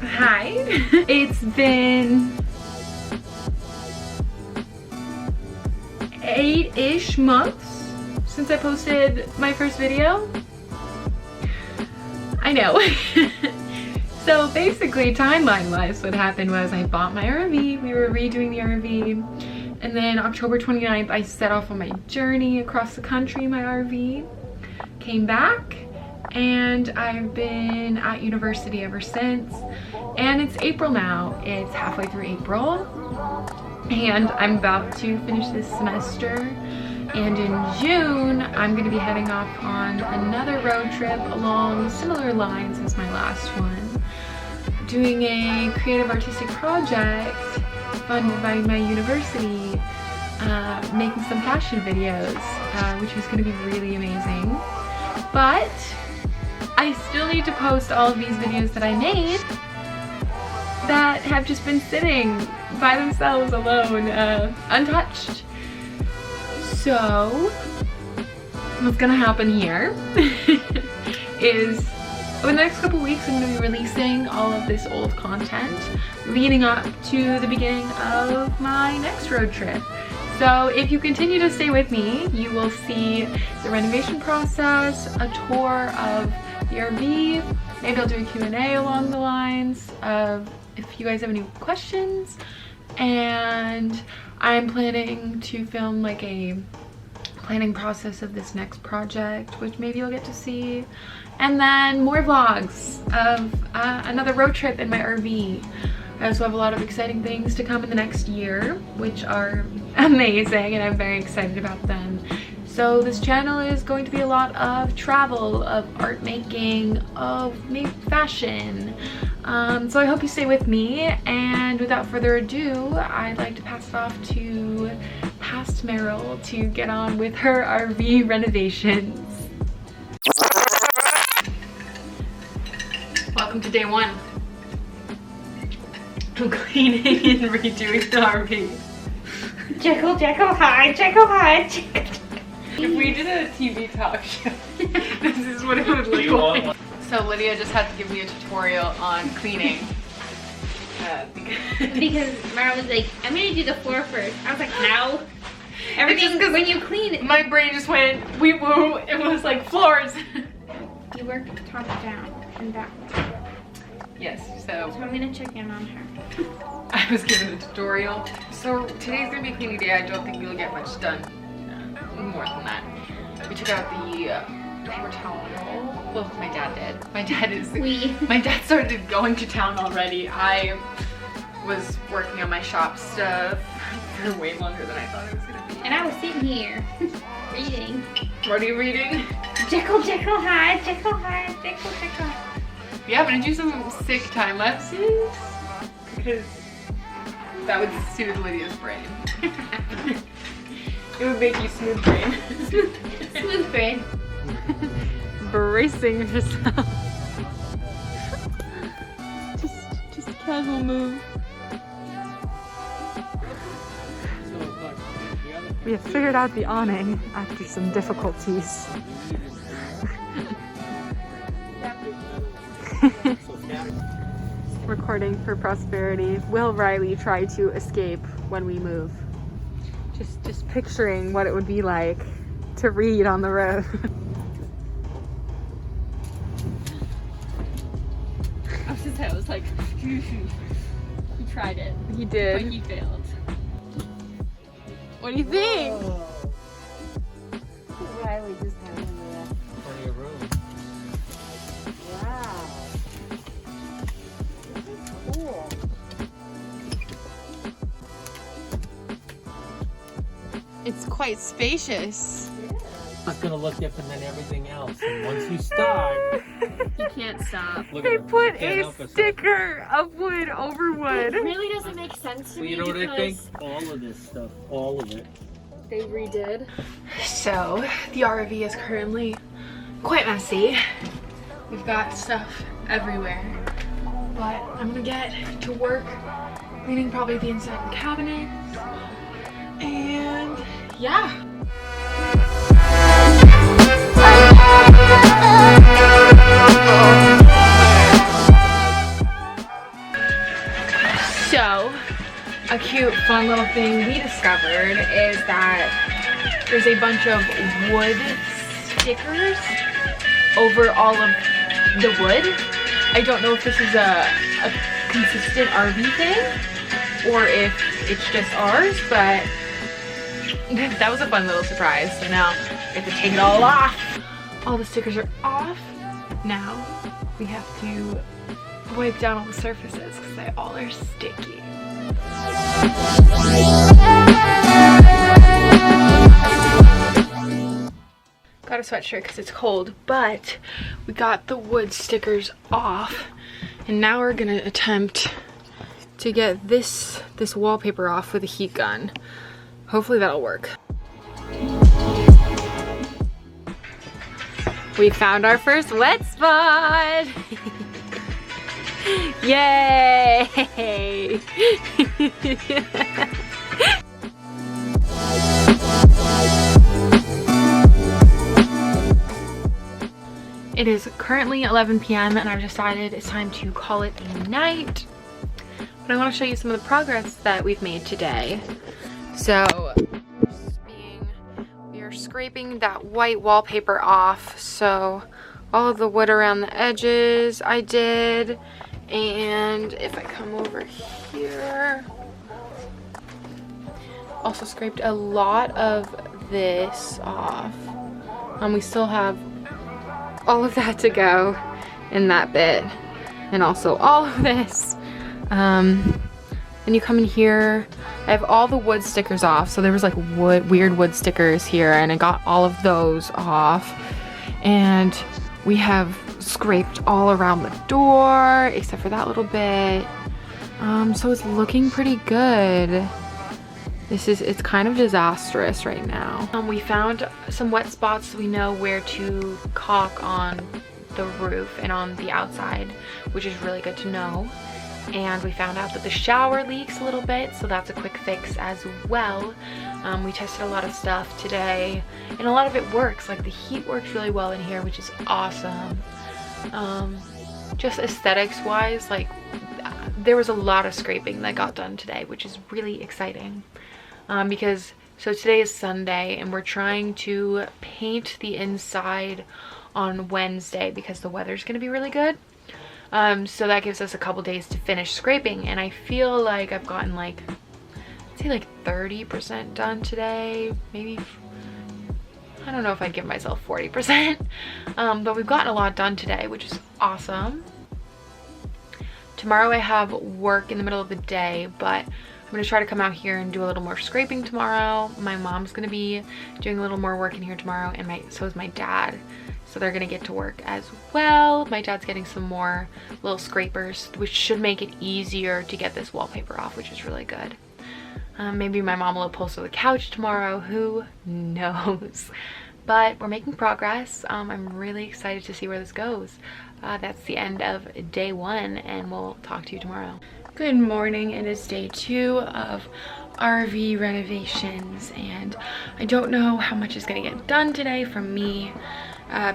hi. It's been 8-ish months since I posted my first video. I know. So basically, timeline-wise, what happened was I bought my RV, we were redoing the RV, and then October 29th, I set off on my journey across the country in my RV, came back, and I've been at university ever since. And it's April now, it's halfway through April, and I'm about to finish this semester. And in June, I'm gonna be heading off on another road trip along similar lines as my last one, doing a creative artistic project funded by my university, making some fashion videos, which is gonna be really amazing. But I still need to post all of these videos that I made that have just been sitting by themselves alone, untouched. So what's gonna happen here is over the next couple weeks I'm gonna be releasing all of this old content leading up to the beginning of my next road trip. So if you continue to stay with me, you will see the renovation process, a tour of the RV, maybe I'll do a Q&A along the lines of if you guys have any questions, and I'm planning to film like a planning process of this next project, which maybe you'll get to see, and then more vlogs of another road trip in my RV. I also have a lot of exciting things to come in the next year, which are amazing, and I'm very excited about them. So this channel is going to be a lot of travel, of art making, of maybe fashion. So I hope you stay with me, and without further ado, I'd like to pass it off to past Meryl to get on with her RV renovations. Welcome to day one. I'm cleaning and redoing the RV. Jekyll, Jekyll, Hyde, Jekyll, Hyde, Jekyll. If we did a TV talk show, this is what it would look like. So Lydia just had to give me a tutorial on cleaning. Because Meryl was like, I'm gonna do the floor first. I was like, no. Everything, when you clean it. My brain just went, wee woo, it was like floors. You work top down and backwards. Yes, so I'm gonna check in on her. I was given a tutorial. So today's gonna be cleaning day. I don't think we'll get much done. More than that. We took out the paper towel roll. Well, my dad did. My dad started going to town already. I was working on my shop stuff for way longer than I thought it was gonna be. And I was sitting here reading. What are you reading? Jekyll, Jekyll, Hyde, Jekyll, Hyde, Jekyll, Jekyll. Yeah, I'm gonna do some sick time lapses because that would soothe Lydia's brain. It would make you smooth brain. Smooth brain. Bracing yourself. just casual move. We have figured out the awning after some difficulties. Recording for prosperity. Will Riley try to escape when we move? Just picturing what it would be like to read on the road. I was like, he tried it. He did. But he failed. What do you think? Riley just had Plenty of room. wow. This is cool. It's quite spacious. It's gonna look different than everything else. And once you start, You can't stop. look They at it. put You can't a help yourself. sticker of wood over wood. It really doesn't make sense to Well, me you know what I think? because All of this stuff, all of it. they redid. So, the RV is currently quite messy. We've got stuff everywhere. But I'm gonna get to work cleaning probably the inside cabinets. And yeah. a cute, fun little thing we discovered is that there's a bunch of wood stickers over all of the wood. I don't know if this is a consistent RV thing or if it's just ours, but that was a fun little surprise. So now we have to take it all off. All the stickers are off. Now we have to wipe down all the surfaces because they all are sticky. Got a sweatshirt because it's cold, but we got the wood stickers off, and now we're gonna attempt to get this wallpaper off with a heat gun. Hopefully that'll work. We found our first wet spot. Yay! It is currently 11 p.m. and I've decided it's time to call it a night. But I want to show you some of the progress that we've made today. So we are scraping that white wallpaper off. So all of the wood around the edges I did. And if I come over here, also scraped a lot of this off. We still have all of that to go in that bit, and also all of this. And you come in here, I have all the wood stickers off. So there was like weird wood stickers here, and I got all of those off. And we have scraped all around the door except for that little bit. So it's looking pretty good. It's kind of disastrous right now. We found some wet spots, so we know where to caulk on the roof and on the outside, which is really good to know. And we found out that the shower leaks a little bit, so that's a quick fix as well. We tested a lot of stuff today, and a lot of it works. Like the heat works really well in here, which is awesome. Just aesthetics wise, like there was a lot of scraping that got done today, which is really exciting. Because so today is Sunday and we're trying to paint the inside on Wednesday because the weather's gonna be really good. So that gives us a couple days to finish scraping, and I feel like I've gotten like, I'd say like 30% done today, maybe. I don't know if I'd give myself 40%, but we've gotten a lot done today, which is awesome. Tomorrow I have work in the middle of the day, but I'm gonna try to come out here and do a little more scraping tomorrow. My mom's gonna be doing a little more work in here tomorrow, and so is my dad. So they're gonna get to work as well. My dad's getting some more little scrapers, which should make it easier to get this wallpaper off, which is really good. Maybe my mom will upholster the couch tomorrow, who knows? But we're making progress. I'm really excited to see where this goes. That's the end of day one, and we'll talk to you tomorrow. Good morning. It is day 2 of RV renovations, and I don't know how much is gonna get done today from me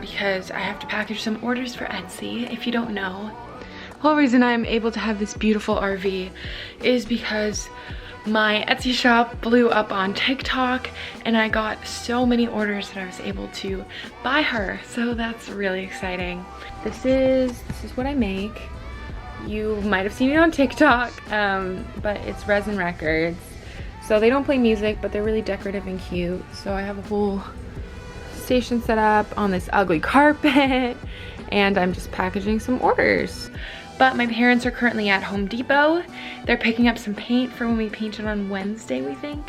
because I have to package some orders for Etsy. If you don't know, the whole reason I'm able to have this beautiful RV is because my Etsy shop blew up on TikTok, and I got so many orders that I was able to buy her. So that's really exciting. This is what I make. You might have seen it on TikTok, but it's resin records. So they don't play music, but they're really decorative and cute. So I have a whole station set up on this ugly carpet, and I'm just packaging some orders. But my parents are currently at Home Depot. They're picking up some paint for when we paint it on Wednesday, we think.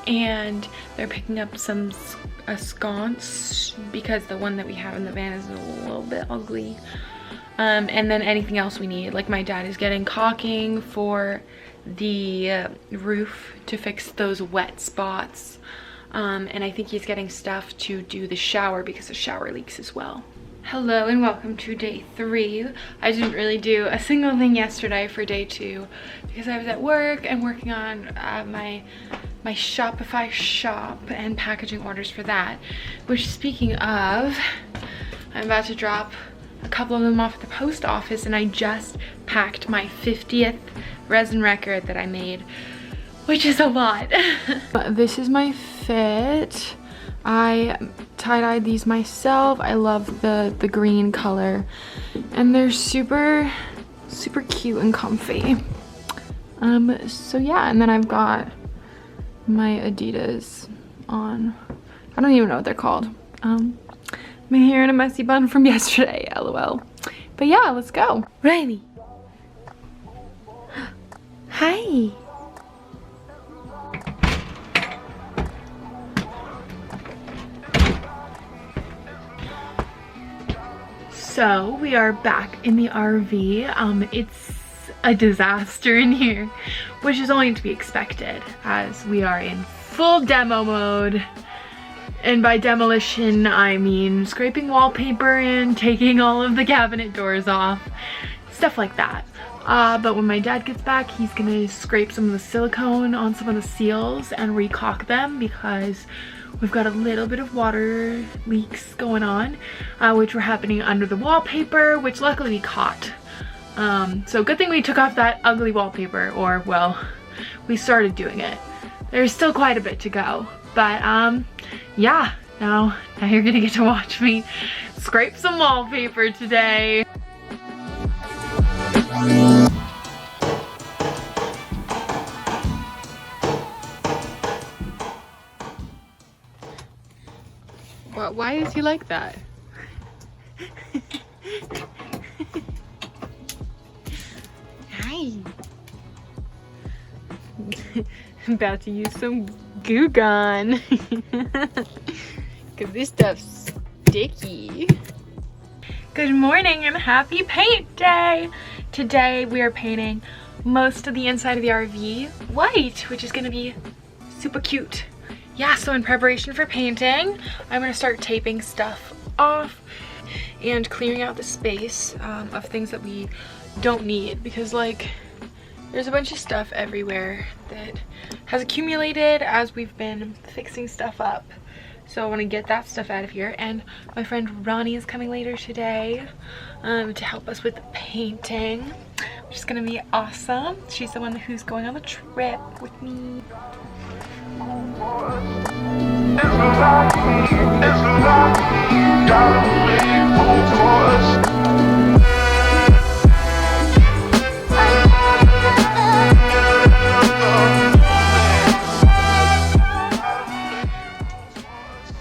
And they're picking up a sconce because the one that we have in the van is a little bit ugly. And then anything else we need. Like my dad is getting caulking for the roof to fix those wet spots. And I think he's getting stuff to do the shower because the shower leaks as well. Hello and welcome to day 3. I didn't really do a single thing yesterday for day 2 because I was at work and working on my Shopify shop and packaging orders for that. Which, speaking of, I'm about to drop a couple of them off at the post office, and I just packed my 50th resin record that I made which is a lot. This is my fit. I tie-dyed these myself. I love the green color, and they're super cute and comfy. So yeah, and then I've got my Adidas on. I don't even know what they're called. My hair in a messy bun from yesterday, lol. But yeah, let's go. Riley. Hi. So we are back in the RV. It's a disaster in here, which is only to be expected as we are in full demo mode. And by demolition, I mean scraping wallpaper and taking all of the cabinet doors off, stuff like that. But when my dad gets back, he's gonna scrape some of the silicone on some of the seals and re-caulk them because we've got a little bit of water leaks going on, which were happening under the wallpaper, which luckily we caught. So good thing we took off that ugly wallpaper, or well, we started doing it. There's still quite a bit to go, but yeah, now you're gonna get to watch me scrape some wallpaper today. Why is he like that? Hi. I'm about to use some Goo Gone. Cause this stuff's sticky. Good morning and happy paint day. Today we are painting most of the inside of the RV white, which is gonna be super cute. Yeah, so in preparation for painting, I'm gonna start taping stuff off and clearing out the space of things that we don't need, because like there's a bunch of stuff everywhere that has accumulated as we've been fixing stuff up. So I want to get that stuff out of here, and my friend Ronnie is coming later today to help us with the painting, which is gonna be awesome. She's the one who's going on the trip with me.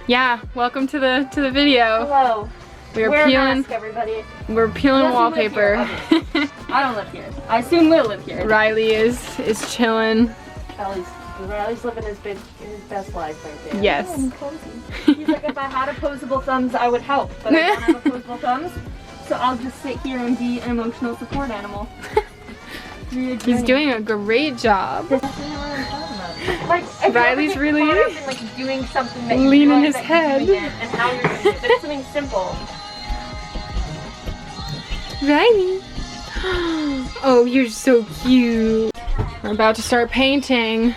Yeah, welcome to the video. Hello. We're Wear a peeling. mask, everybody. We're peeling wallpaper. I don't live here. I soon will live here. Riley is chilling. Riley's living his best life right there. Yes. Oh, I'm cozy. He's like, if I had opposable thumbs, I would help, but I don't have opposable thumbs, so I'll just sit here and be an emotional support animal. He's doing a great job. Like, Riley's really been, like, doing something that leaning you his head. and how you're doing it, but it's something simple. Riley. Oh, you're so cute. We're about to start painting.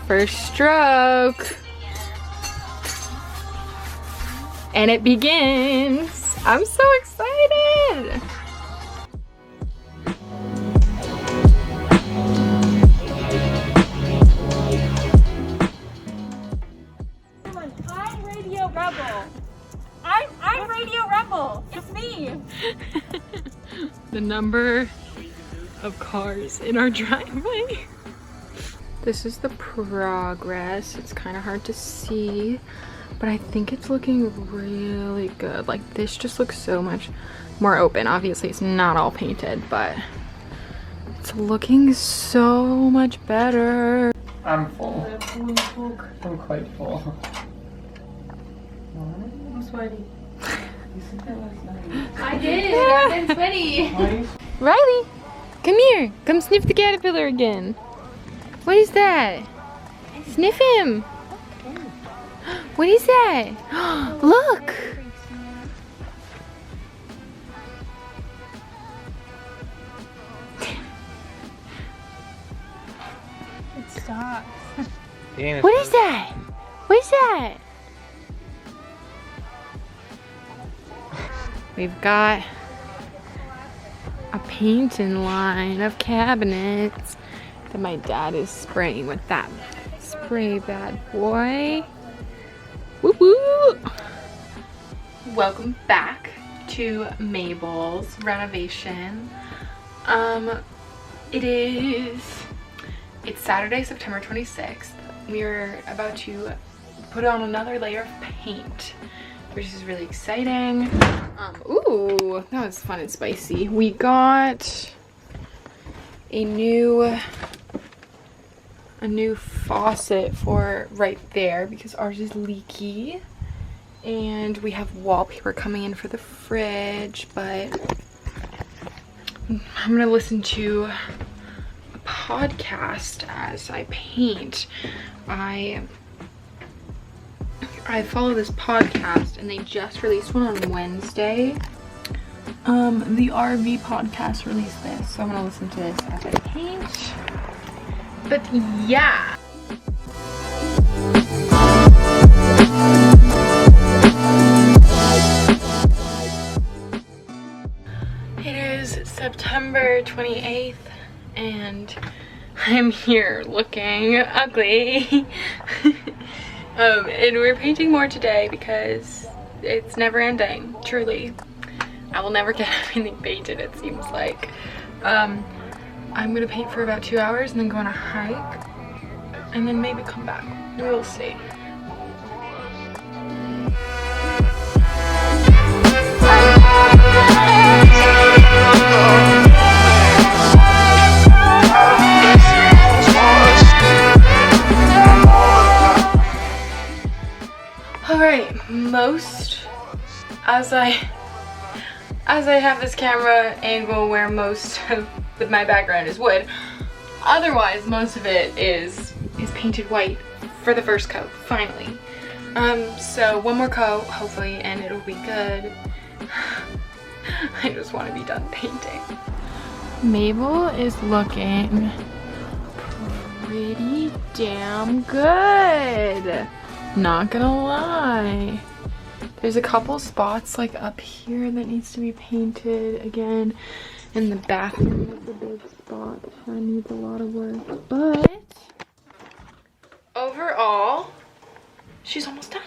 First stroke. And it begins. I'm so excited. I'm Radio Rebel. I'm Radio Rebel. It's me. The number of cars in our driveway. This is the progress. It's kind of hard to see, but I think it's looking really good. Like, this just looks so much more open. Obviously it's not all painted, but it's looking so much better. I'm full. I'm quite full. I'm sweaty. You said that last night. I did. I've been sweaty. Riley, come here. Come sniff the caterpillar again. What is that? Sniff him. What is that? Look. It stops. What is that? What is that? We've got a painting line of cabinets that my dad is spraying with that spray bad boy. Woo woo! Welcome back to Mabel's renovation. It's Saturday, September 26th. We're about to put on another layer of paint, which is really exciting. Ooh, that was fun and spicy. We got a new faucet for right there because ours is leaky. And we have wallpaper coming in for the fridge, but I'm gonna listen to a podcast as I paint. I follow this podcast and they just released one on Wednesday. The RV podcast released this, so I'm gonna listen to this as I paint. But yeah. It is September 28th and I'm here looking ugly. And we're painting more today because it's never ending, truly. I will never get everything painted, it seems like. I'm gonna paint for about 2 hours and then go on a hike and then maybe come back. We'll see. Alright, as I have this camera angle where most of my background is wood, otherwise most of it is painted white for the first coat, finally. So one more coat, hopefully, and it'll be good. I just want to be done painting. Mabel is looking pretty damn good. Not gonna lie. There's a couple spots like up here that needs to be painted again. And the bathroom is a big spot that needs a lot of work. But overall, she's almost done.